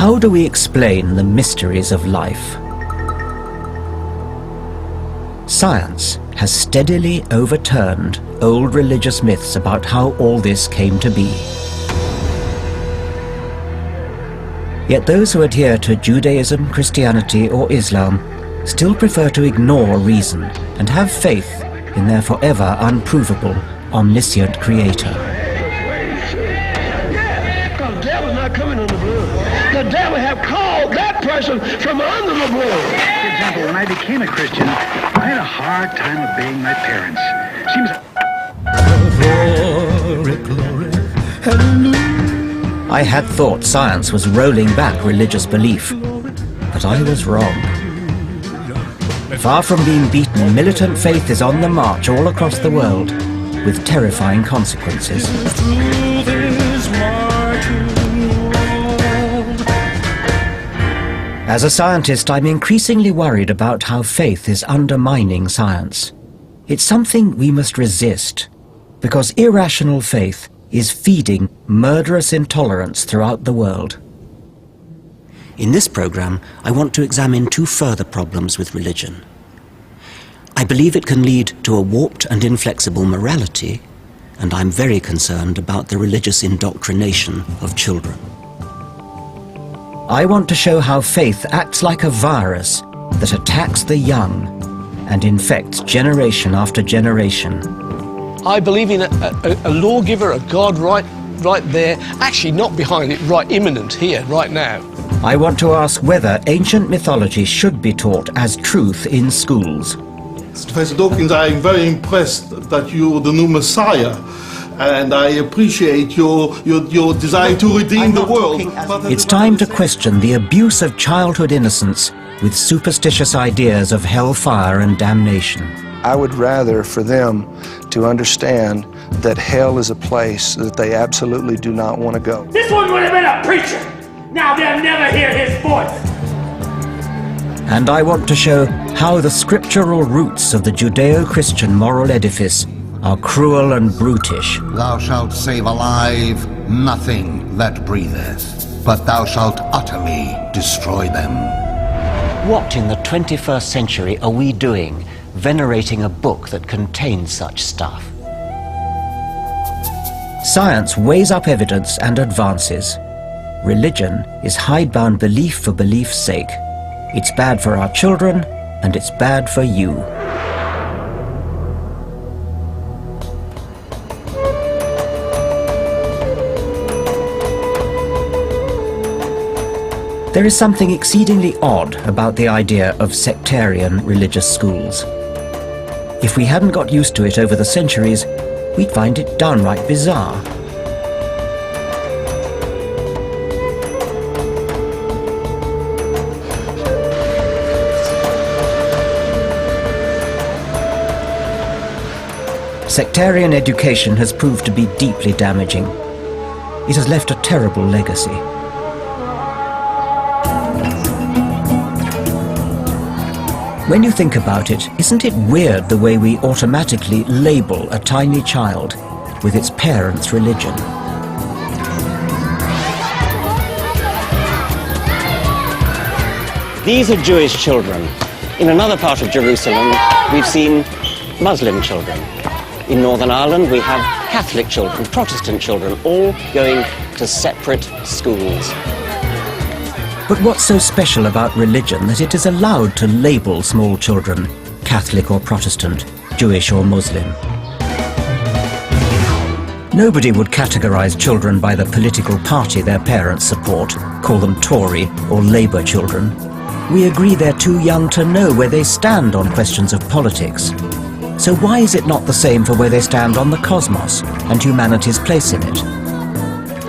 How do we explain the mysteries of life? Science has steadily overturned old religious myths about how all this came to be. Yet those who adhere to Judaism, Christianity or Islam still prefer to ignore reason and have faith in their forever unprovable, omniscient creator. Because the devil's not coming on the blood. The devil have called that person from under the blood. For example, when I became a Christian, I had a hard time obeying my parents. Seems I had thought science was rolling back religious belief, but I was wrong. Far from being beaten, militant faith is on the march all across the world, with terrifying consequences. As a scientist, I'm increasingly worried about how faith is undermining science. It's something we must resist, because irrational faith is feeding murderous intolerance throughout the world. In this program, I want to examine two further problems with religion. I believe it can lead to a warped and inflexible morality, and I'm very concerned about the religious indoctrination of children. I want to show how faith acts like a virus that attacks the young and infects generation after generation. I believe in a lawgiver, a God right there, actually not behind it, right imminent here, right now. I want to ask whether ancient mythology should be taught as truth in schools. Professor Dawkins, I'm very impressed that you're the new Messiah, and I appreciate your desire to redeem the world. It's time to question the abuse of childhood innocence with superstitious ideas of hellfire and damnation. I would rather for them to understand that hell is a place that they absolutely do not want to go. This one would have been a preacher. Now they'll never hear his voice. And I want to show how the scriptural roots of the Judeo-Christian moral edifice are cruel and brutish. Thou shalt save alive nothing that breatheth, but thou shalt utterly destroy them. What in the 21st century are we doing, venerating a book that contains such stuff? Science weighs up evidence and advances. Religion is hidebound belief for belief's sake. It's bad for our children, and it's bad for you. There is something exceedingly odd about the idea of sectarian religious schools. If we hadn't got used to it over the centuries, we'd find it downright bizarre. Sectarian education has proved to be deeply damaging. It has left a terrible legacy. When you think about it, isn't it weird the way we automatically label a tiny child with its parents' religion? These are Jewish children. In another part of Jerusalem, we've seen Muslim children. In Northern Ireland, we have Catholic children, Protestant children, all going to separate schools. But what's so special about religion that it is allowed to label small children Catholic or Protestant, Jewish or Muslim? Nobody would categorize children by the political party their parents support, call them Tory or Labour children. We agree they're too young to know where they stand on questions of politics. So why is it not the same for where they stand on the cosmos and humanity's place in it?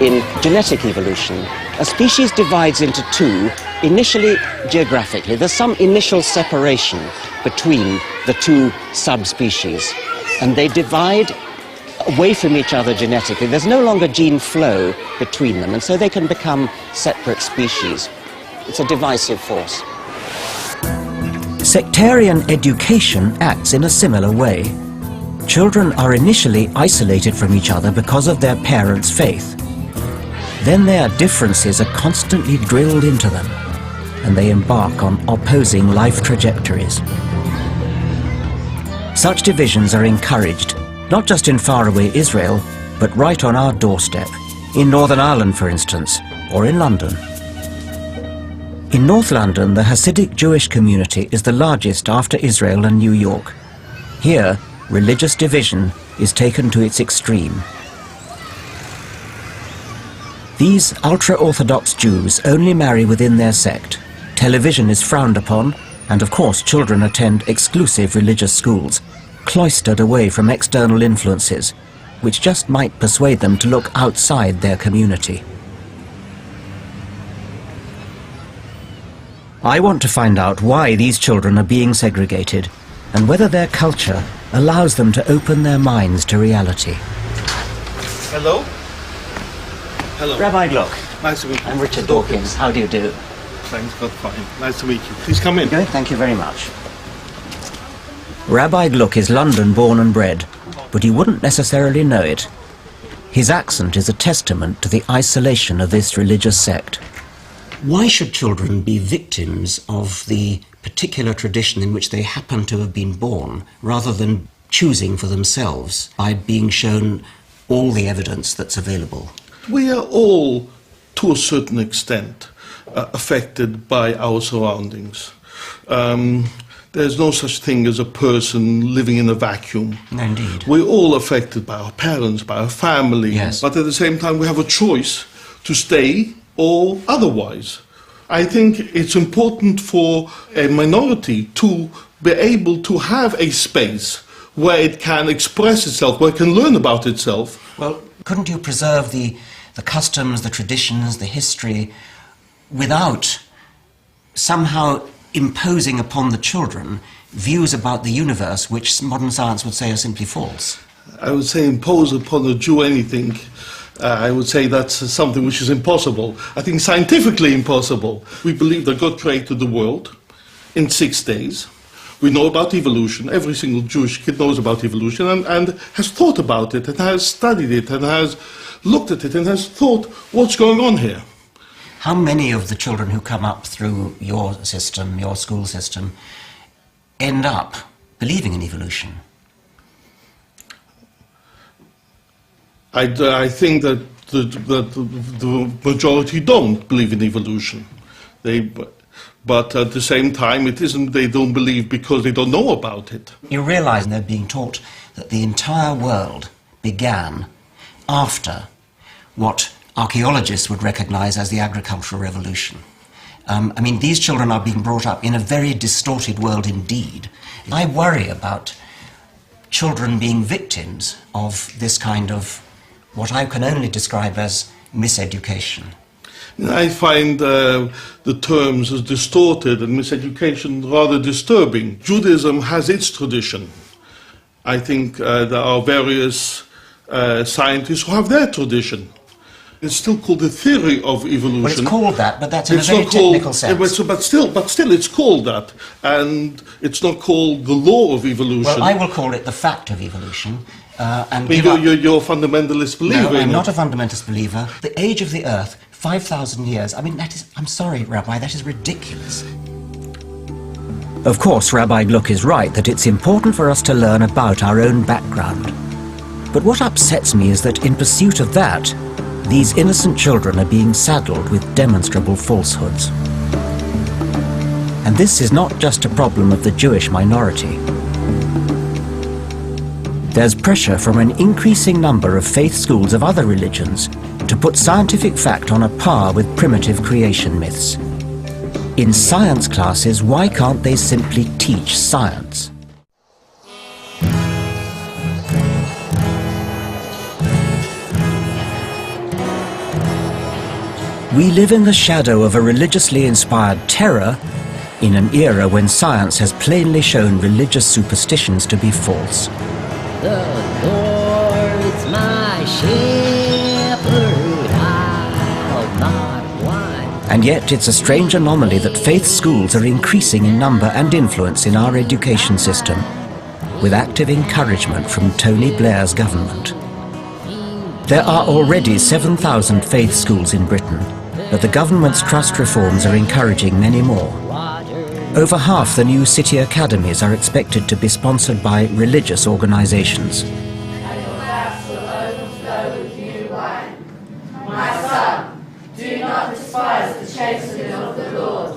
In genetic evolution, a species divides into two, initially geographically. There's some initial separation between the two subspecies, and they divide away from each other genetically. There's no longer gene flow between them, and so they can become separate species. It's a divisive force. Sectarian education acts in a similar way. Children are initially isolated from each other because of their parents' faith. then their differences are constantly drilled into them, and they embark on opposing life trajectories. Such divisions are encouraged, not just in faraway Israel, but right on our doorstep, in Northern Ireland, for instance, or in London. In North London, the Hasidic Jewish community is the largest after Israel and New York. Here, religious division is taken to its extreme. These ultra-Orthodox Jews only marry within their sect. Television is frowned upon, and of course children attend exclusive religious schools, cloistered away from external influences, which just might persuade them to look outside their community. I want to find out why these children are being segregated, and whether their culture allows them to open their minds to reality. Hello? Hello. Rabbi Gluck. Nice to meet you. I'm Richard Dawkins. How do you do? Thanks, God, fine. Nice to meet you. Please come in. Good, thank you very much. Rabbi Gluck is London born and bred, but he wouldn't necessarily know it. His accent is a testament to the isolation of this religious sect. Why should children be victims of the particular tradition in which they happen to have been born, rather than choosing for themselves by being shown all the evidence that's available? We are all, to a certain extent, affected by our surroundings. There's no such thing as a person living in a vacuum. Indeed. We're all affected by our parents, by our family. Yes. But at the same time, we have a choice to stay or otherwise. I think it's important for a minority to be able to have a space where it can express itself, where it can learn about itself. Well, couldn't you preserve the customs, the traditions, the history, without somehow imposing upon the children views about the universe which modern science would say are simply false? I would say impose upon a Jew anything. I would say that's something which is impossible. I think scientifically impossible. We believe that God created the world in 6 days. We know about evolution. Every single Jewish kid knows about evolution and has thought about it and has studied it and has looked at it and has thought, what's going on here? How many of the children who come up through your system, your school system, end up believing in evolution? I think that the majority don't believe in evolution. But at the same time, it isn't they don't believe because they don't know about it. You realise they're being taught that the entire world began after what archaeologists would recognise as the agricultural revolution. I mean, these children are being brought up in a very distorted world indeed. I worry about children being victims of this kind of what I can only describe as miseducation. I find the terms as distorted and miseducation rather disturbing. Judaism has its tradition. I think there are various scientists who have their tradition. It's still called the theory of evolution. Well, it's called that, but that's in a very technical sense. But still, it's called that, and it's not called the law of evolution. Well, I will call it the fact of evolution. And you're a fundamentalist believer. No, I'm not a fundamentalist believer. The age of the Earth, 5,000 years. I mean, that is, I'm sorry, Rabbi, that is ridiculous. Of course, Rabbi Gluck is right that it's important for us to learn about our own background. But what upsets me is that in pursuit of that, these innocent children are being saddled with demonstrable falsehoods. And this is not just a problem of the Jewish minority. There's pressure from an increasing number of faith schools of other religions to put scientific fact on a par with primitive creation myths. In science classes, why can't they simply teach science? We live in the shadow of a religiously inspired terror in an era when science has plainly shown religious superstitions to be false. The Lord's my shepherd, I'll not want. And yet it's a strange anomaly that faith schools are increasing in number and influence in our education system, with active encouragement from Tony Blair's government. There are already 7,000 faith schools in Britain, but the government's trust reforms are encouraging many more. Over half the new city academies are expected to be sponsored by religious organisations. My son, do not despise the chastening of the Lord,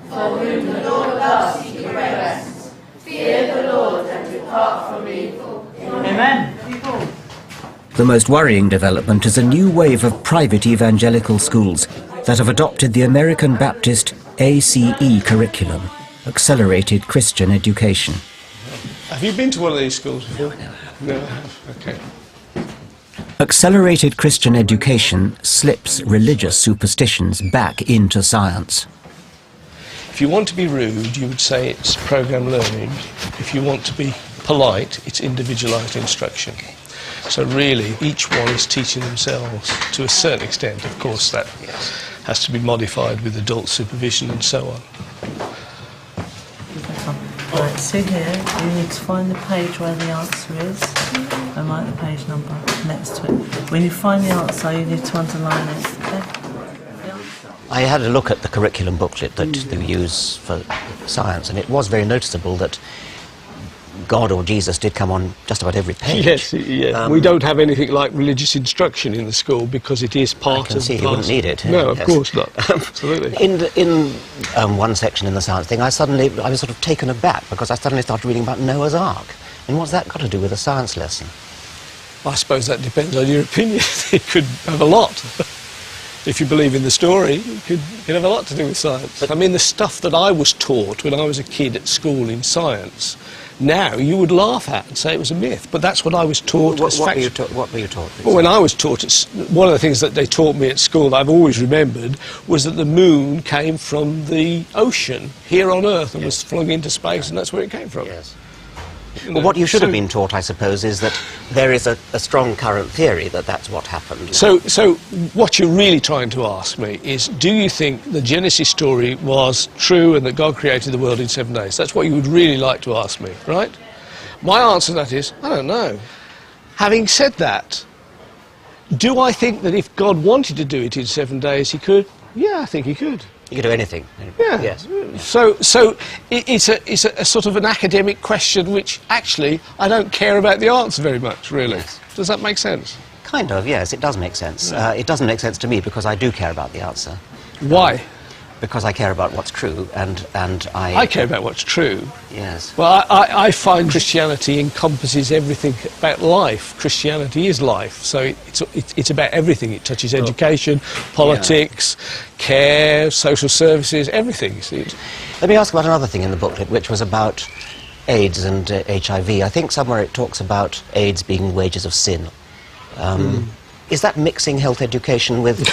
for whom the Lord loves he corrects. Fear the Lord and depart from evil. Amen. The most worrying development is a new wave of private evangelical schools that have adopted the American Baptist ACE curriculum, Accelerated Christian Education. Have you been to one of these schools before? No, I have. Okay. Accelerated Christian Education slips religious superstitions back into science. If you want to be rude, you would say it's program learning. If you want to be polite, it's individualised instruction. So really, each one is teaching themselves to a certain extent. Of course, that has to be modified with adult supervision and so on. Right, see here, you need to find the page where the answer is and write the page number next to it. When you find the answer, you need to underline it. Okay? I had a look at the curriculum booklet that they use for science, and it was very noticeable that God or Jesus did come on just about every page. Yes, yeah. We don't have anything like religious instruction in the school because it is part of... I can see he wouldn't need it. No, of course not. Absolutely. In one section in the science thing, I was sort of taken aback because I suddenly started reading about Noah's Ark. And what's that got to do with a science lesson? I suppose that depends on your opinion. It could have a lot. If you believe in the story, it could have a lot to do with science. I mean, the stuff that I was taught when I was a kid at school in science, now you would laugh at and say it was a myth, but that's what I was taught as fact. What were you taught? Well, when I was taught, one of the things that they taught me at school that I've always remembered was that the moon came from the ocean here on Earth and was flung into space, and that's where it came from. Yes. Well, what you should have been taught, I suppose, is that there is a strong current theory that that's what happened. So what you're really trying to ask me is, do you think the Genesis story was true and that God created the world in 7 days? That's what you would really like to ask me, right? My answer to that is, I don't know. Having said that, do I think that if God wanted to do it in 7 days, he could? Yeah, I think he could. You could do anything. Yeah. Yes. So it's a sort of an academic question which actually I don't care about the answer very much, really. Yes. Does that make sense? Kind of, yes, it does make sense. Yeah. It doesn't make sense to me because I do care about the answer. Why? Because I care about what's true, and I care about what's true. Yes. Well, I find Christianity encompasses everything about life. Christianity is life, so it's about everything. It touches education, politics, care, social services, everything. You see. Let me ask about another thing in the booklet, which was about AIDS and HIV. I think somewhere it talks about AIDS being wages of sin. Is that mixing health education with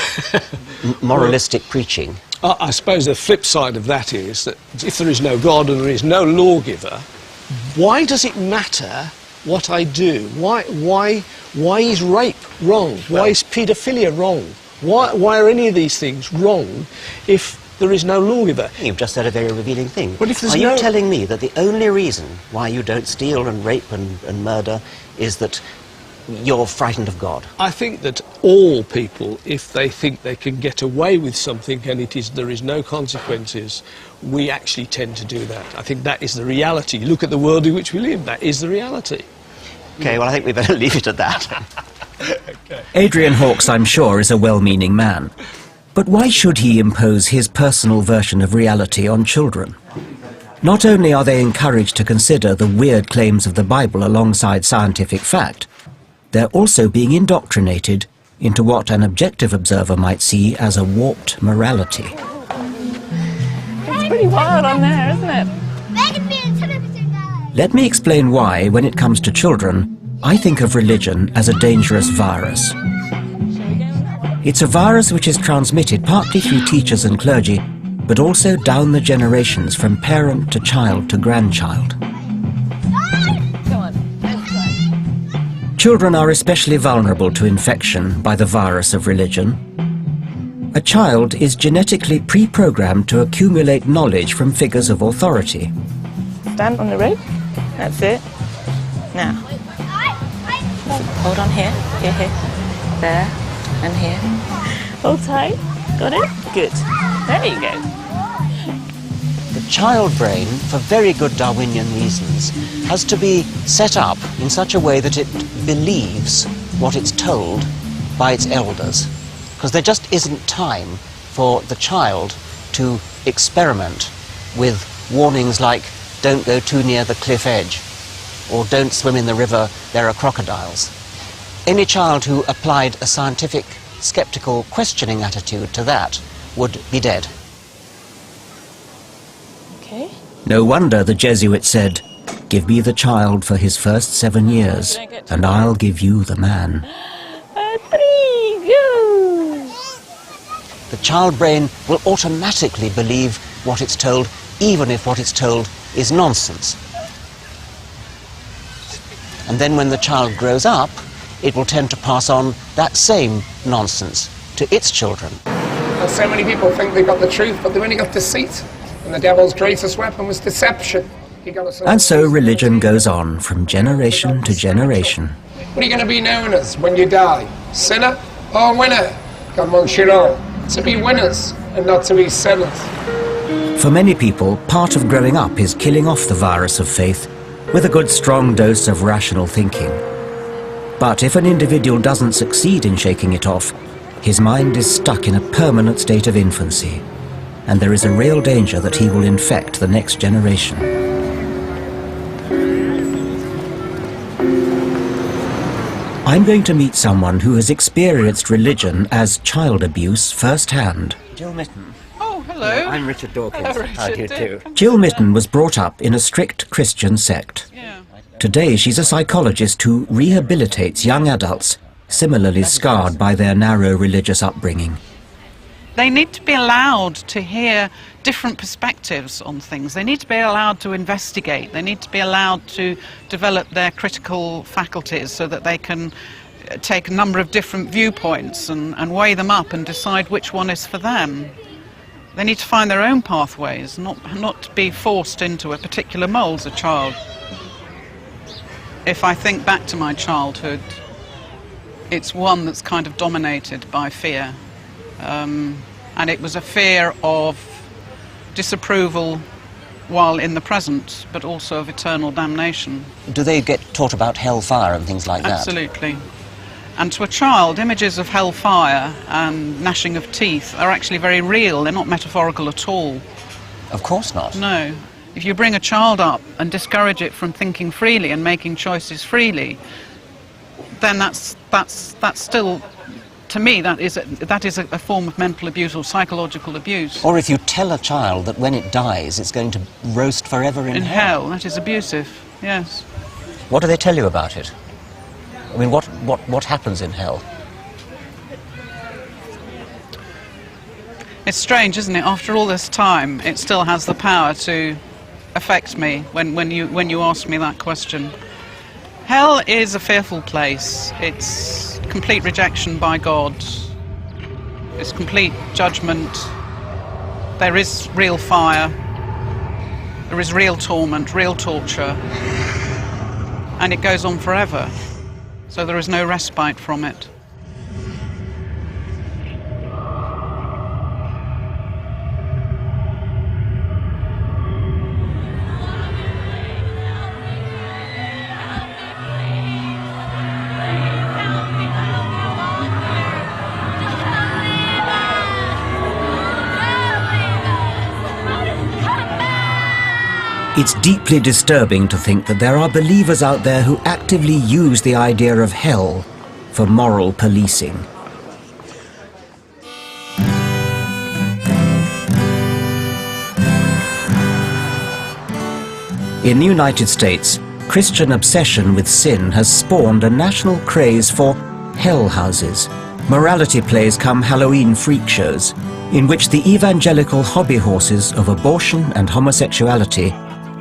moralistic preaching? I suppose the flip side of that is that if there is no God and there is no lawgiver, why does it matter what I do? Why is rape wrong? Why is paedophilia wrong? Why are any of these things wrong if there is no lawgiver? You've just said a very revealing thing. But if there's Are you telling me that the only reason why you don't steal and rape and murder is that you're frightened of God? I think that all people, if they think they can get away with something and there is no consequences, we actually tend to do that. I think that is the reality. Look at the world in which we live. That is the reality. OK, well, I think we better leave it at that. Okay. Adrian Hawkes, I'm sure, is a well-meaning man. But why should he impose his personal version of reality on children? Not only are they encouraged to consider the weird claims of the Bible alongside scientific fact, they're also being indoctrinated into what an objective observer might see as a warped morality. It's pretty wild on there, isn't it? Let me explain why, when it comes to children, I think of religion as a dangerous virus. It's a virus which is transmitted partly through teachers and clergy, but also down the generations from parent to child to grandchild. Children are especially vulnerable to infection by the virus of religion. A child is genetically pre-programmed to accumulate knowledge from figures of authority. Stand on the rope. That's it. Now. Hold on here. Here. There and here. Hold tight. Got it? Good. There you go. The child brain, for very good Darwinian reasons, has to be set up in such a way that it believes what it's told by its elders. Because there just isn't time for the child to experiment with warnings like, don't go too near the cliff edge, or don't swim in the river, there are crocodiles. Any child who applied a scientific, skeptical, questioning attitude to that would be dead. Okay. No wonder the Jesuit said, "Give me the child for his first 7 years, and I'll give you the man." 3, go! The child brain will automatically believe what it's told, even if what it's told is nonsense. And then when the child grows up, it will tend to pass on that same nonsense to its children. And so many people think they've got the truth, but they've only got deceit. And the devil's greatest weapon was deception. And so religion goes on from generation to generation. What are you going to be known as when you die? Sinner or winner? God wants you all to be winners and not to be sinners. For many people, part of growing up is killing off the virus of faith with a good strong dose of rational thinking. But if an individual doesn't succeed in shaking it off, his mind is stuck in a permanent state of infancy, and there is a real danger that he will infect the next generation. I'm going to meet someone who has experienced religion as child abuse firsthand. Jill Mitten. Oh, hello. I'm Richard Dawkins. Hello, Richard. How do you do? Jill Mitten was brought up in a strict Christian sect. Yeah. Today she's a psychologist who rehabilitates young adults similarly scarred by their narrow religious upbringing. They need to be allowed to hear different perspectives on things. They need to be allowed to investigate. They need to be allowed to develop their critical faculties so that they can take a number of different viewpoints and weigh them up and decide which one is for them. They need to find their own pathways, not be forced into a particular mould as a child. If I think back to my childhood, it's one that's kind of dominated by fear. And it was a fear of disapproval while in the present, but also of eternal damnation. Do they get taught about hellfire and things like that? Absolutely. And to a child, images of hellfire and gnashing of teeth are actually very real. They're not metaphorical at all. Of course not. No. If you bring a child up and discourage it from thinking freely and making choices freely, then that's still, to me, that is a form of mental abuse or psychological abuse. Or if you tell a child that when it dies it's going to roast forever in hell. That is abusive, yes. What do they tell you about it? I mean, what happens in hell? It's strange, isn't it? After all this time, it still has the power to affect me when you ask me that question. Hell is a fearful place. It's complete rejection by God. It's complete judgment. There is real fire. There is real torment, real torture. And it goes on forever. So there is no respite from it. It's deeply disturbing to think that there are believers out there who actively use the idea of hell for moral policing. In the United States, Christian obsession with sin has spawned a national craze for hell houses, morality plays come Halloween freak shows, in which the evangelical hobby horses of abortion and homosexuality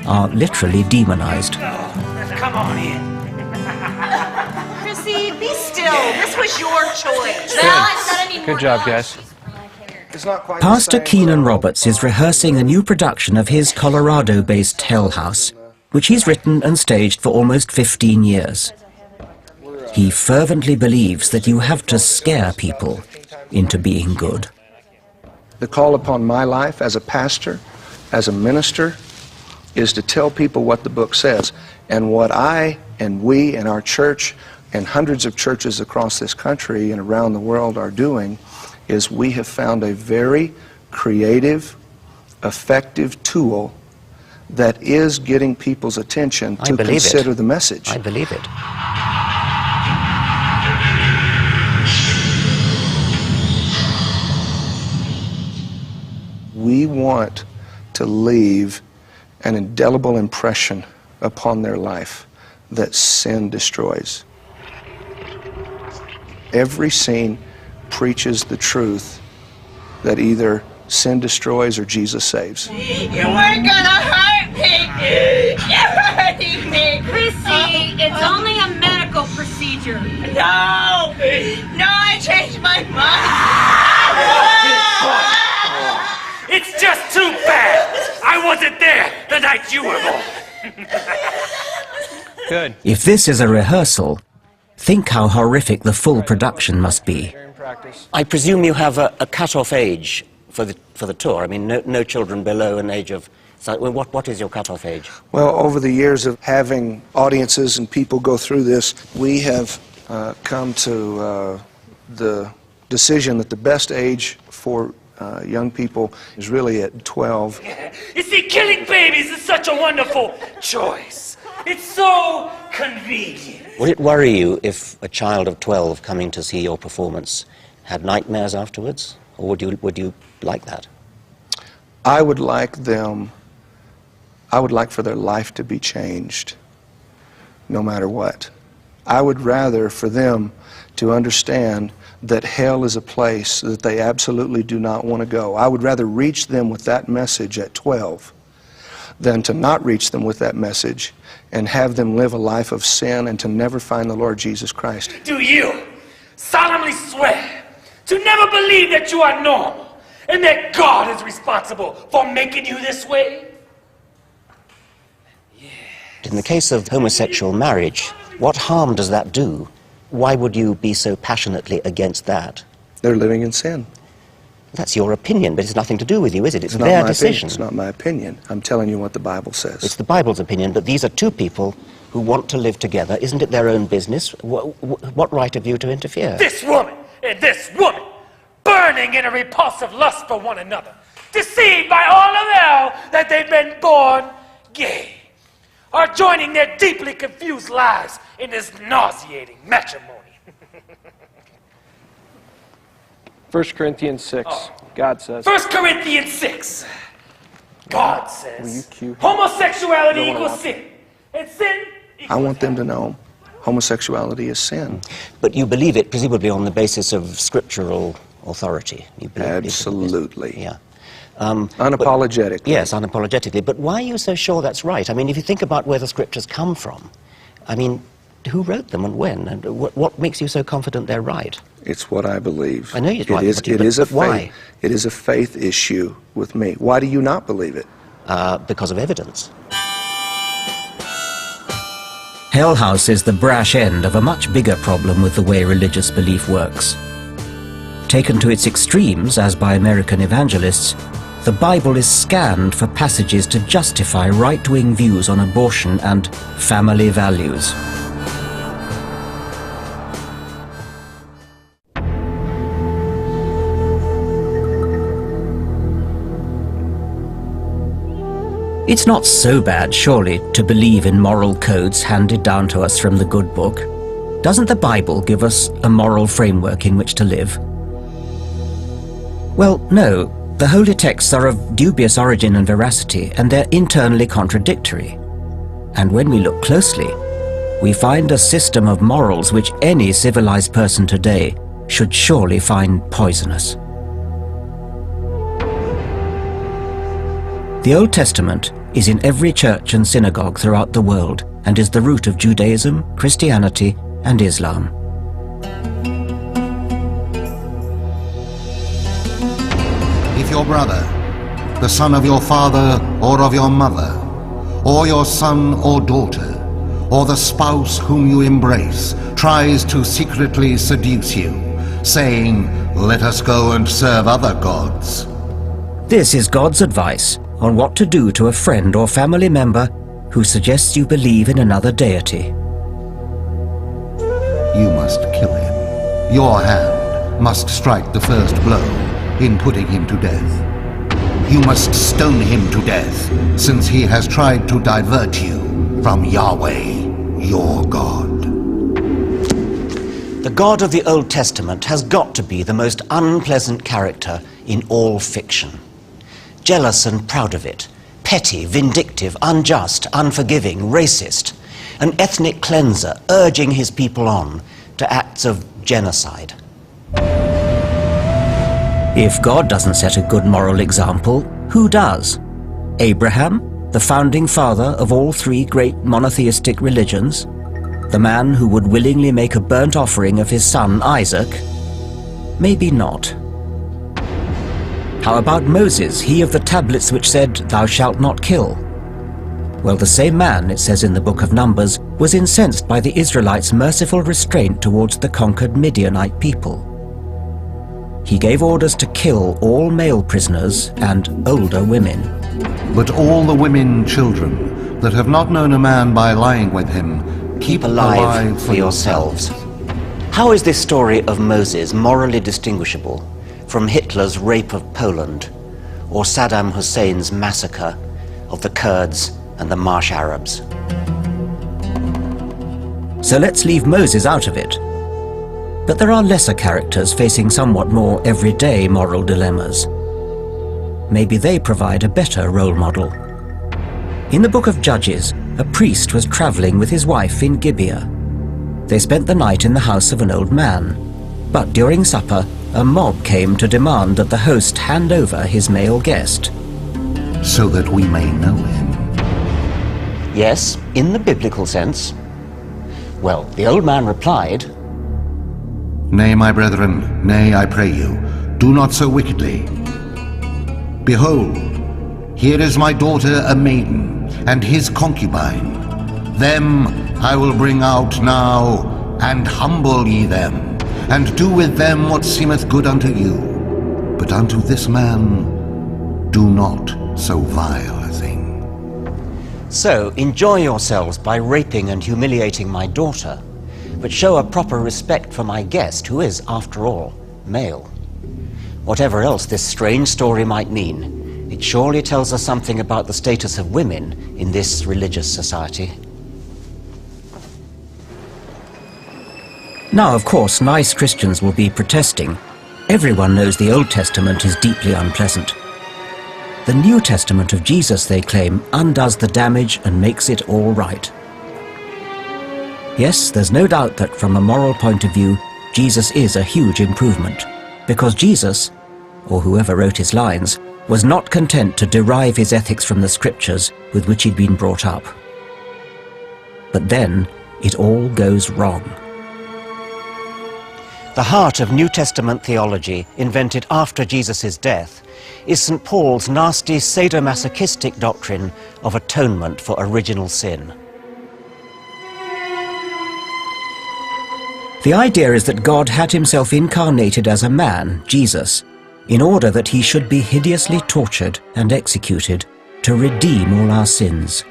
are literally demonized. Come on in. Chrissy, be still. This was your choice. Good job, guys. Pastor Keenan Roberts is rehearsing a new production of his Colorado-based Hell House, which he's written and staged for almost 15 years. He fervently believes that you have to scare people into being good. The call upon my life as a pastor, as a minister, is to tell people what the book says. And what I and we and our church and hundreds of churches across this country and around the world are doing is we have found a very creative, effective tool that is getting people's attention to consider the message. I believe it. We want to leave an indelible impression upon their life that sin destroys. Every scene preaches the truth that either sin destroys or Jesus saves. You weren't gonna hurt me! You're hurting me! Chrissy, it's only a medical procedure. No! No, I changed my mind! It's just too bad I wasn't there the night you were born. Good. If this is a rehearsal, think how horrific the full production must be. I presume you have a cut-off age for the tour. I mean, no children below an age of... So, what is your cut-off age? Well, over the years of having audiences and people go through this, we have come to the decision that the best age for young people is really at 12. You see, killing babies is such a wonderful choice. It's so convenient. Would it worry you if a child of 12 coming to see your performance had nightmares afterwards? Or would you like that? I would like for their life to be changed, no matter what. I would rather for them to understand that hell is a place that they absolutely do not want to go. I would rather reach them with that message at 12 than to not reach them with that message and have them live a life of sin and to never find the Lord Jesus Christ. Do you solemnly swear to never believe that you are normal and that God is responsible for making you this way? In the case of homosexual marriage, what harm does that do? Why would you be so passionately against that? They're living in sin. That's your opinion, but it's nothing to do with you, is it? It's not their my decision. opinion. It's not my opinion. I'm telling you what the Bible says. It's the Bible's opinion, but these are two people who want to live together. Isn't it their own business? What right have you to interfere? This woman and this woman, burning in a repulsive lust for one another, deceived by all of them that they've been born gay, are joining their deeply confused lives in this nauseating matrimony. 1 Corinthians 6, God says. 1 Corinthians 6, God says, homosexuality equals sin, and sin equals I want them to know homosexuality is sin. But you believe it presumably on the basis of scriptural authority. You believe Absolutely. Yeah. Unapologetically. Yes, unapologetically. But why are you so sure that's right? I mean, if you think about where the scriptures come from, I mean, who wrote them and when? And what makes you so confident they're right? It's what I believe. I know it's right, why? It is a faith issue with me. Why do you not believe it? Because of evidence. Hell House is the brash end of a much bigger problem with the way religious belief works. Taken to its extremes, as by American evangelists, the Bible is scanned for passages to justify right-wing views on abortion and family values. It's not so bad, surely, to believe in moral codes handed down to us from the good book. Doesn't the Bible give us a moral framework in which to live? Well, no. The holy texts are of dubious origin and veracity, and they're internally contradictory. And when we look closely, we find a system of morals which any civilized person today should surely find poisonous. The Old Testament is in every church and synagogue throughout the world and is the root of Judaism, Christianity, and Islam. If your brother, the son of your father or of your mother, or your son or daughter, or the spouse whom you embrace tries to secretly seduce you, saying, "Let us go and serve other gods." This is God's advice on what to do to a friend or family member who suggests you believe in another deity. You must kill him. Your hand must strike the first blow in putting him to death. You must stone him to death, since he has tried to divert you from Yahweh, your God. The God of the Old Testament has got to be the most unpleasant character in all fiction. Jealous and proud of it, petty, vindictive, unjust, unforgiving, racist, an ethnic cleanser urging his people on to acts of genocide. If God doesn't set a good moral example, who does? Abraham, the founding father of all three great monotheistic religions? The man who would willingly make a burnt offering of his son Isaac? Maybe not. How about Moses, he of the tablets which said, "Thou shalt not kill"? Well, the same man, it says in the book of Numbers, was incensed by the Israelites' merciful restraint towards the conquered Midianite people. He gave orders to kill all male prisoners and older women. But all the women children that have not known a man by lying with him, keep alive for yourselves. How is this story of Moses morally distinguishable from Hitler's rape of Poland or Saddam Hussein's massacre of the Kurds and the Marsh Arabs? So let's leave Moses out of it. But there are lesser characters facing somewhat more everyday moral dilemmas. Maybe they provide a better role model. In the book of Judges, a priest was traveling with his wife in Gibeah. They spent the night in the house of an old man. But during supper, a mob came to demand that the host hand over his male guest. So that we may know him. Yes, in the biblical sense. Well, the old man replied, "Nay, my brethren, nay, I pray you, do not so wickedly. Behold, here is my daughter a maiden, and his concubine. Them I will bring out now, and humble ye them, and do with them what seemeth good unto you. But unto this man do not so vile a thing." So enjoy yourselves by raping and humiliating my daughter, but show a proper respect for my guest, who is, after all, male. Whatever else this strange story might mean, it surely tells us something about the status of women in this religious society. Now, of course, nice Christians will be protesting. Everyone knows the Old Testament is deeply unpleasant. The New Testament of Jesus, they claim, undoes the damage and makes it all right. Yes, there's no doubt that from a moral point of view, Jesus is a huge improvement, because Jesus, or whoever wrote his lines, was not content to derive his ethics from the scriptures with which he'd been brought up. But then, it all goes wrong. The heart of New Testament theology, invented after Jesus' death, is St. Paul's nasty sadomasochistic doctrine of atonement for original sin. The idea is that God had himself incarnated as a man, Jesus, in order that he should be hideously tortured and executed to redeem all our sins.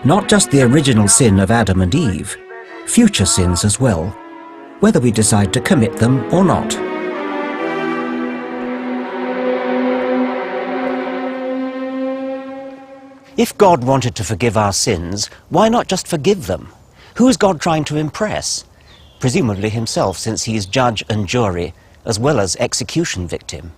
Not just the original sin of Adam and Eve, future sins as well, whether we decide to commit them or not. If God wanted to forgive our sins, why not just forgive them? Who is God trying to impress? Presumably himself, since he is judge and jury, as well as execution victim.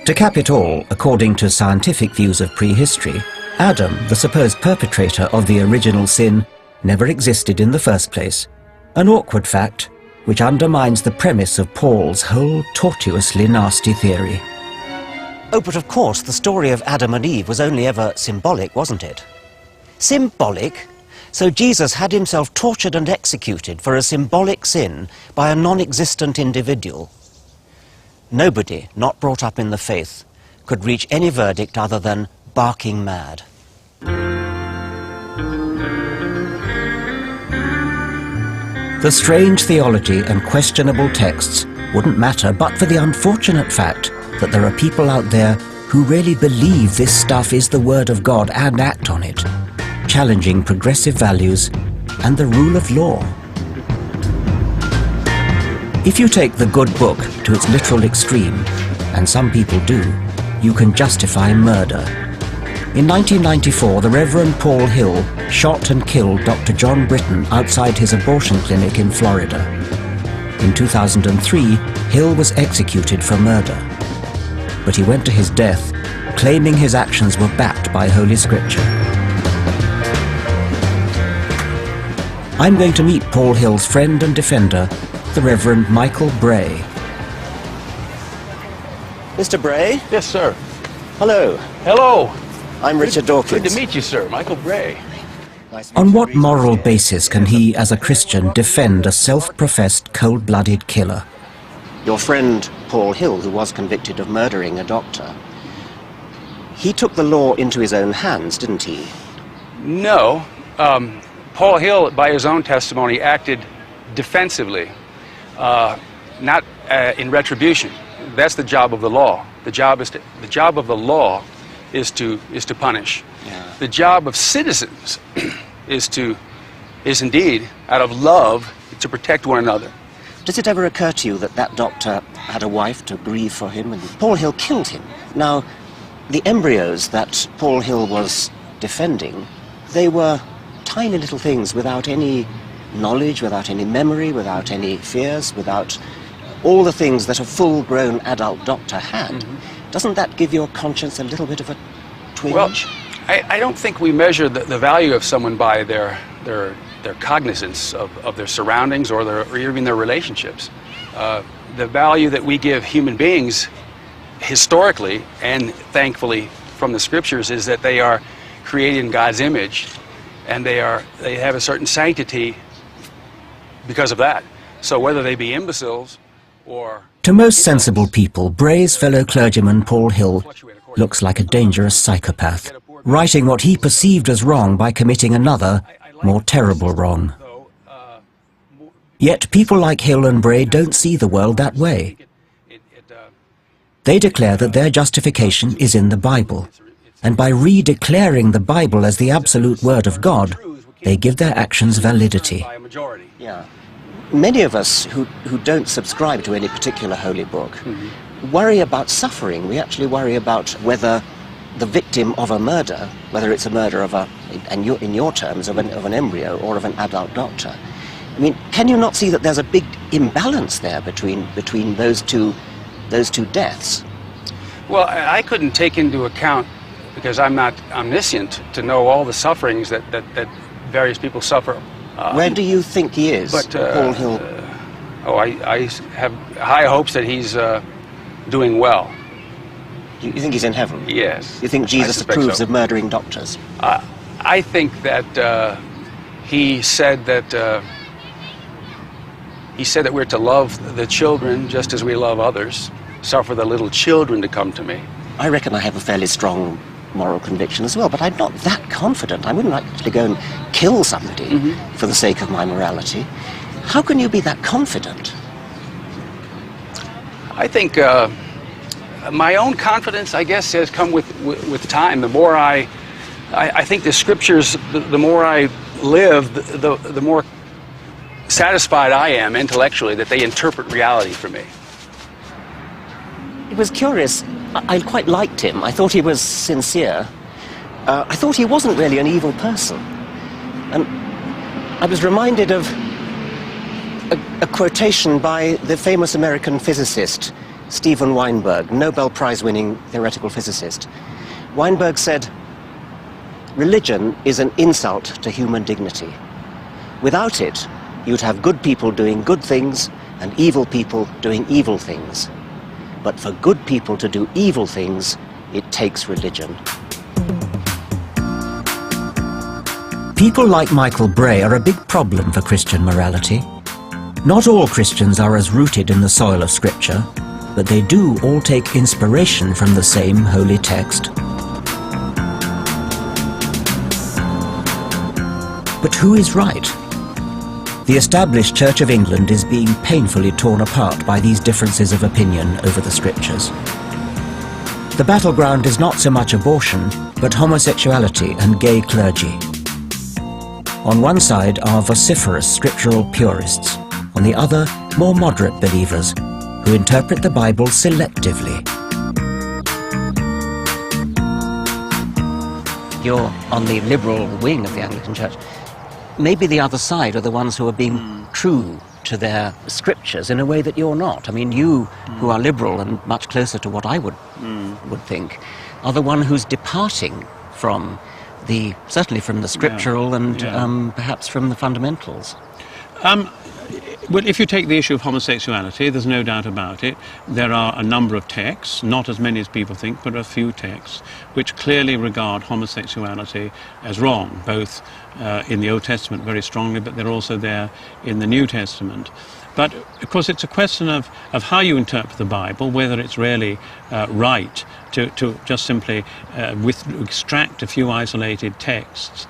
To cap it all, according to scientific views of prehistory, Adam, the supposed perpetrator of the original sin, never existed in the first place. An awkward fact, which undermines the premise of Paul's whole tortuously nasty theory. Oh, but of course, the story of Adam and Eve was only ever symbolic, wasn't it? Symbolic? So Jesus had himself tortured and executed for a symbolic sin by a non-existent individual. Nobody not brought up in the faith could reach any verdict other than barking mad. The strange theology and questionable texts wouldn't matter but for the unfortunate fact that there are people out there who really believe this stuff is the Word of God and act on it, challenging progressive values and the rule of law. If you take the good book to its literal extreme, and some people do, you can justify murder. In 1994, the Reverend Paul Hill shot and killed Dr. John Britton outside his abortion clinic in Florida. In 2003, Hill was executed for murder. But he went to his death, claiming his actions were backed by Holy Scripture. I'm going to meet Paul Hill's friend and defender, the Reverend Michael Bray. Mr. Bray? Yes, sir. Hello. Hello. I'm Richard Dawkins. Good to meet you, sir. Michael Bray. On what moral basis can he, as a Christian, defend a self-professed cold-blooded killer? Your friend Paul Hill, who was convicted of murdering a doctor, he took the law into his own hands, didn't he? No. Paul Hill, by his own testimony, acted defensively, not in retribution. That's the job of the law. The job of the law is to punish. Yeah. The job of citizens is indeed, out of love, to protect one another. Does it ever occur to you that that doctor had a wife to grieve for him, and Paul Hill killed him? Now, the embryos that Paul Hill was defending, they were tiny little things without any knowledge, without any memory, without any fears, without all the things that a full-grown adult doctor had. Mm-hmm. Doesn't that give your conscience a little bit of a twinge? Well, I don't think we measure the value of someone by their cognizance of their surroundings or even their relationships. The value that we give human beings historically and thankfully from the scriptures is that they are created in God's image, and they have a certain sanctity because of that. So whether they be imbeciles or... To most sensible people, Bray's fellow clergyman Paul Hill looks like a dangerous psychopath, righting what he perceived as wrong by committing another, more terrible wrong. Yet people like Hill and Bray don't see the world that way. They declare that their justification is in the Bible, and by re-declaring the Bible as the absolute word of God, they give their actions validity. Yeah. Many of us who don't subscribe to any particular holy book worry about suffering. We actually worry about whether the victim of a murder, whether it's a murder of in your terms, of an embryo or of an adult doctor. I mean, can you not see that there's a big imbalance there between those two deaths? Well, I couldn't take into account, because I'm not omniscient, to know all the sufferings that various people suffer. Where do you think he is, Paul Hill? I have high hopes that he's doing well. You think he's in heaven? Yes. You think Jesus approves of murdering doctors? I think that he said that we're to love the children just as we love others. Suffer the little children to come to me. I reckon I have a fairly strong moral conviction as well, but I'm not that confident. I wouldn't actually go and kill somebody for the sake of my morality. How can you be that confident? I think my own confidence, I guess, has come with time. The more I think the scriptures, the more I live, the more satisfied I am intellectually that they interpret reality for me. It was curious. I quite liked him. I thought he was sincere. I thought he wasn't really an evil person. And I was reminded of a quotation by the famous American physicist, Steven Weinberg, Nobel Prize-winning theoretical physicist. Weinberg said, "Religion is an insult to human dignity. Without it, you'd have good people doing good things and evil people doing evil things. But for good people to do evil things, it takes religion." People like Michael Bray are a big problem for Christian morality. Not all Christians are as rooted in the soil of Scripture, but they do all take inspiration from the same holy text. But who is right? The established Church of England is being painfully torn apart by these differences of opinion over the scriptures. The battleground is not so much abortion, but homosexuality and gay clergy. On one side are vociferous scriptural purists, on the other, more moderate believers who interpret the Bible selectively. You're on the liberal wing of the Anglican Church. Maybe the other side are the ones who are being true to their scriptures in a way that you're not. I mean, you, who are liberal and much closer to what I would think, are the one who's departing from certainly from the scriptural and perhaps from the fundamentals. Well, if you take the issue of homosexuality, there's no doubt about it. There are a number of texts, not as many as people think, but a few texts, which clearly regard homosexuality as wrong, both in the Old Testament very strongly, but they're also there in the New Testament. But, of course, it's a question of how you interpret the Bible, whether it's really right to just simply extract a few isolated texts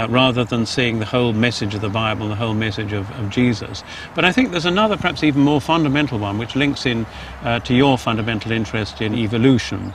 rather than seeing the whole message of the Bible, the whole message of Jesus. But I think there's another, perhaps even more fundamental one, which links in to your fundamental interest in evolution.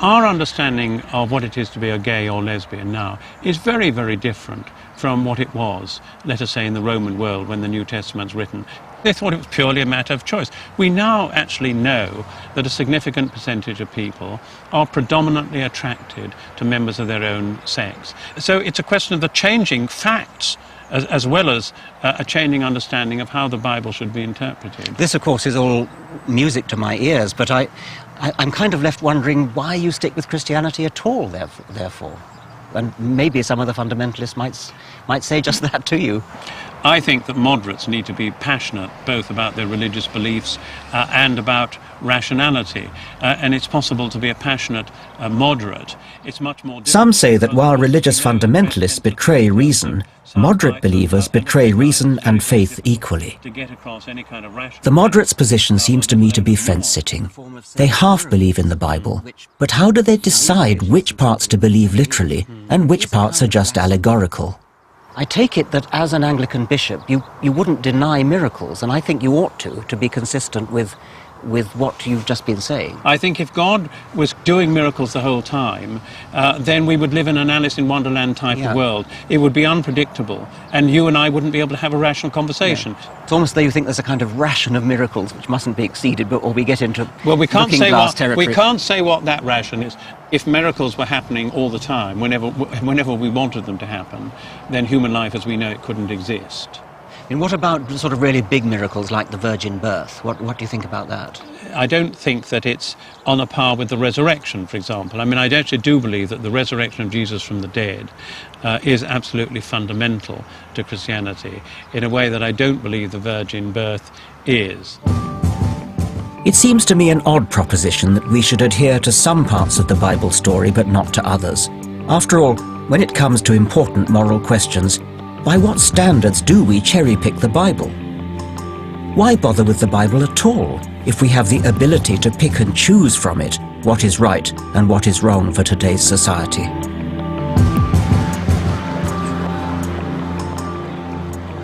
Our understanding of what it is to be a gay or lesbian now is very, very different from what it was, let us say, in the Roman world when the New Testament's written. They thought it was purely a matter of choice. We now actually know that a significant percentage of people are predominantly attracted to members of their own sex. So it's a question of the changing facts as well as a changing understanding of how the Bible should be interpreted. This, of course, is all music to my ears, but I'm kind of left wondering why you stick with Christianity at all, therefore. And maybe some of the fundamentalists might say just that to you. I think that moderates need to be passionate both about their religious beliefs and about rationality. And it's possible to be a passionate moderate. It's much more... Some say that while religious fundamentalists betray reason, moderate believers betray reason and faith equally. The moderates' position seems to me to be fence-sitting. They half believe in the Bible, but how do they decide which parts to believe literally and which parts are just allegorical? I take it that as an Anglican bishop, you wouldn't deny miracles, and I think you ought to be consistent with what you've just been saying. I think if God was doing miracles the whole time, then we would live in an Alice in Wonderland type of world. It would be unpredictable, and you and I wouldn't be able to have a rational conversation. Yeah. It's almost though you think there's a kind of ration of miracles which mustn't be exceeded, or we get into we can't say what that ration is. If miracles were happening all the time, whenever we wanted them to happen, then human life as we know it couldn't exist. And what about sort of really big miracles like the virgin birth? What do you think about that? I don't think that it's on a par with the resurrection, for example. I mean, I actually do believe that the resurrection of Jesus from the dead is absolutely fundamental to Christianity in a way that I don't believe the virgin birth is. It seems to me an odd proposition that we should adhere to some parts of the Bible story but not to others. After all, when it comes to important moral questions, by what standards do we cherry-pick the Bible? Why bother with the Bible at all if we have the ability to pick and choose from it what is right and what is wrong for today's society?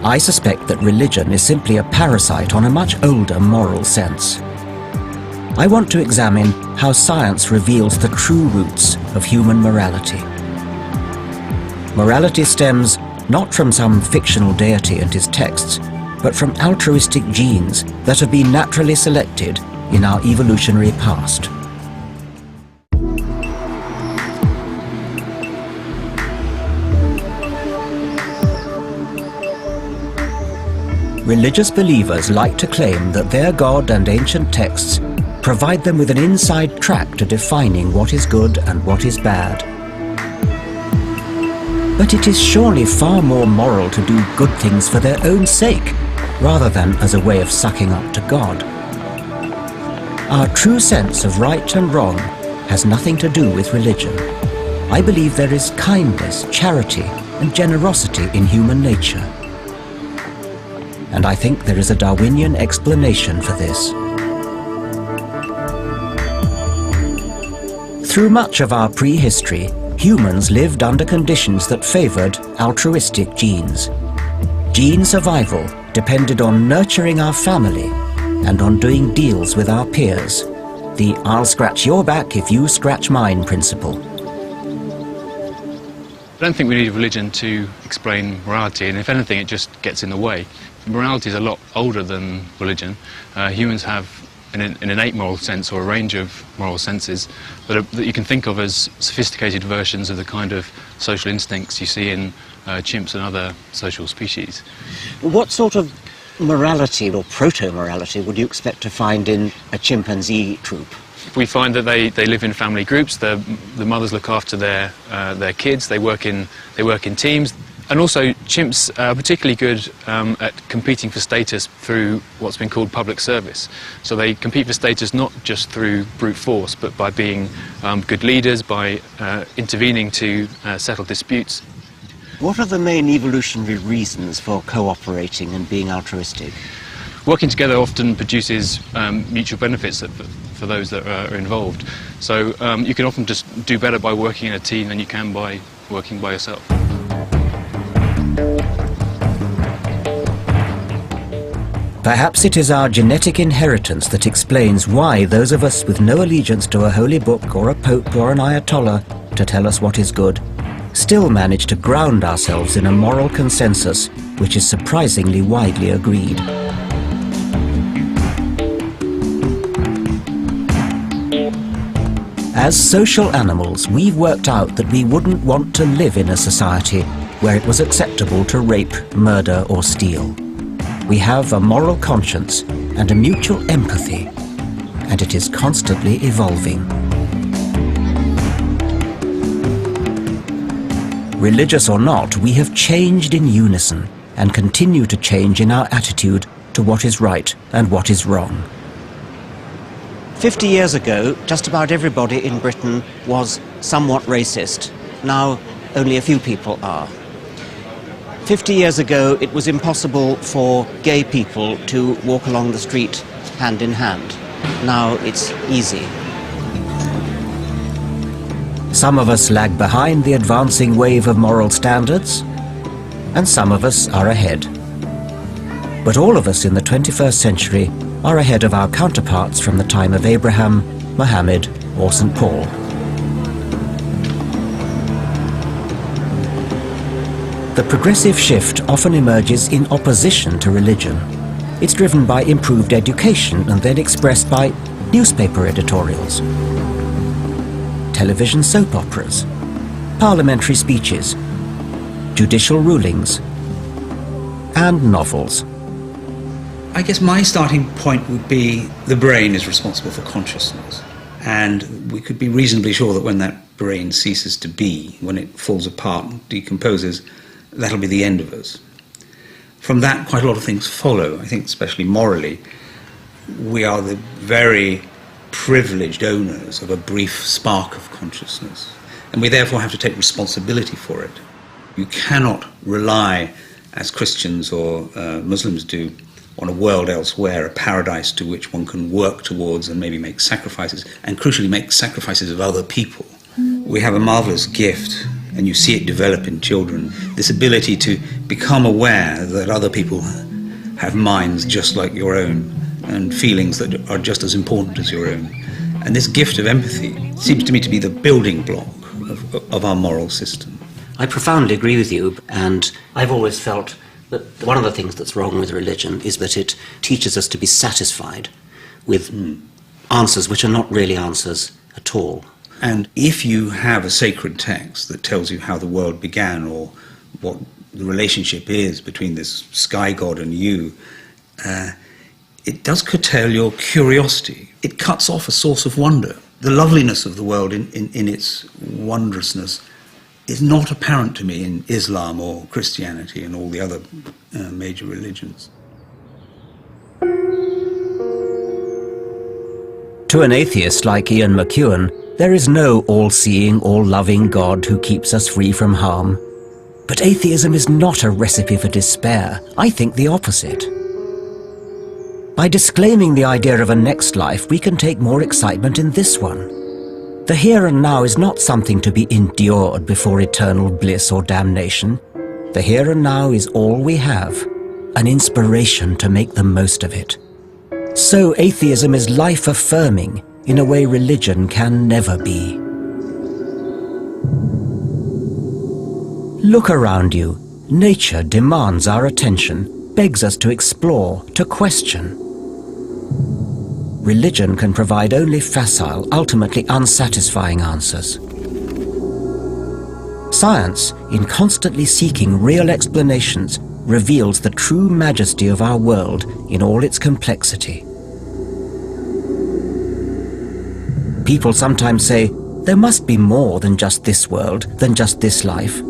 I suspect that religion is simply a parasite on a much older moral sense. I want to examine how science reveals the true roots of human morality. Morality stems not from some fictional deity and his texts, but from altruistic genes that have been naturally selected in our evolutionary past. Religious believers like to claim that their God and ancient texts provide them with an inside track to defining what is good and what is bad. But it is surely far more moral to do good things for their own sake, rather than as a way of sucking up to God. Our true sense of right and wrong has nothing to do with religion. I believe there is kindness, charity, and generosity in human nature. And I think there is a Darwinian explanation for this. Through much of our prehistory, humans lived under conditions that favored altruistic genes. Gene survival depended on nurturing our family and on doing deals with our peers. The "I'll scratch your back if you scratch mine" principle. I don't think we need religion to explain morality, and if anything, it just gets in the way. Morality is a lot older than religion. Humans have an innate moral sense, or a range of moral senses, that you can think of as sophisticated versions of the kind of social instincts you see in chimps and other social species. What sort of morality or proto-morality would you expect to find in a chimpanzee troop? We find that they live in family groups. The mothers look after their kids. They work in teams, and also chimps are particularly good at competing for status through what's been called public service. So they compete for status not just through brute force, but by being good leaders, by intervening to settle disputes. What are the main evolutionary reasons for cooperating and being altruistic? Working together often produces mutual benefits for those that are involved. So you can often just do better by working in a team than you can by working by yourself. Perhaps it is our genetic inheritance that explains why those of us with no allegiance to a holy book or a pope or an ayatollah to tell us what is good still manage to ground ourselves in a moral consensus which is surprisingly widely agreed. As social animals, we've worked out that we wouldn't want to live in a society where it was acceptable to rape, murder, or steal. We have a moral conscience and a mutual empathy, and it is constantly evolving. Religious or not, we have changed in unison and continue to change in our attitude to what is right and what is wrong. 50 years ago, just about everybody in Britain was somewhat racist. Now, only a few people are. 50 years ago, it was impossible for gay people to walk along the street hand in hand. Now it's easy. Some of us lag behind the advancing wave of moral standards, and some of us are ahead. But all of us in the 21st century are ahead of our counterparts from the time of Abraham, Muhammad, or St. Paul. The progressive shift often emerges in opposition to religion. It's driven by improved education and then expressed by newspaper editorials, television soap operas, parliamentary speeches, judicial rulings, and novels. I guess my starting point would be the brain is responsible for consciousness, and we could be reasonably sure that when that brain ceases to be, when it falls apart and decomposes, that'll be the end of us. From that, quite a lot of things follow. I think especially morally, we are the very privileged owners of a brief spark of consciousness, and we therefore have to take responsibility for it. You cannot rely, as Christians or Muslims do, on a world elsewhere, a paradise to which one can work towards and maybe make sacrifices, and crucially make sacrifices of other people. We have a marvelous gift, and you see it develop in children, this ability to become aware that other people have minds just like your own and feelings that are just as important as your own. And this gift of empathy seems to me to be the building block of our moral system. I profoundly agree with you, and I've always felt that one of the things that's wrong with religion is that it teaches us to be satisfied with answers which are not really answers at all. And if you have a sacred text that tells you how the world began or what the relationship is between this sky god and you, it does curtail your curiosity. It cuts off a source of wonder. The loveliness of the world in its wondrousness is not apparent to me in Islam or Christianity and all the other major religions. To an atheist like Ian McEwan, there is no all-seeing, all-loving God who keeps us free from harm. But atheism is not a recipe for despair. I think the opposite. By disclaiming the idea of a next life, we can take more excitement in this one. The here and now is not something to be endured before eternal bliss or damnation. The here and now is all we have, an inspiration to make the most of it. So atheism is life-affirming in a way religion can never be. Look around you. Nature demands our attention, begs us to explore, to question. Religion can provide only facile, ultimately unsatisfying answers. Science, in constantly seeking real explanations, reveals the true majesty of our world in all its complexity. People sometimes say, there must be more than just this world, than just this life.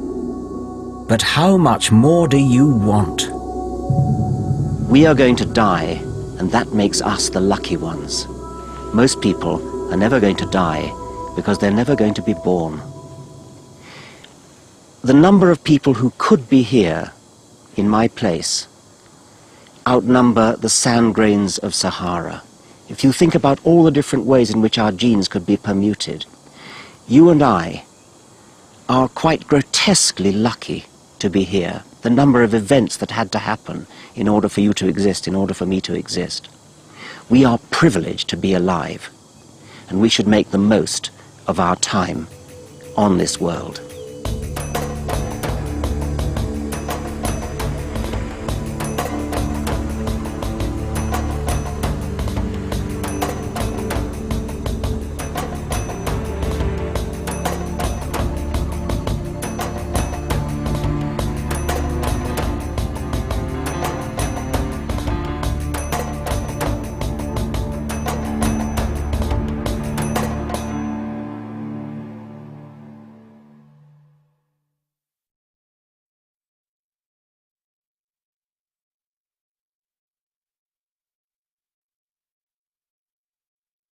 But how much more do you want? We are going to die, and that makes us the lucky ones. Most people are never going to die because they're never going to be born. The number of people who could be here, in my place, outnumber the sand grains of Sahara. If you think about all the different ways in which our genes could be permuted, you and I are quite grotesquely lucky to be here. The number of events that had to happen in order for you to exist, in order for me to exist. We are privileged to be alive, and we should make the most of our time on this world.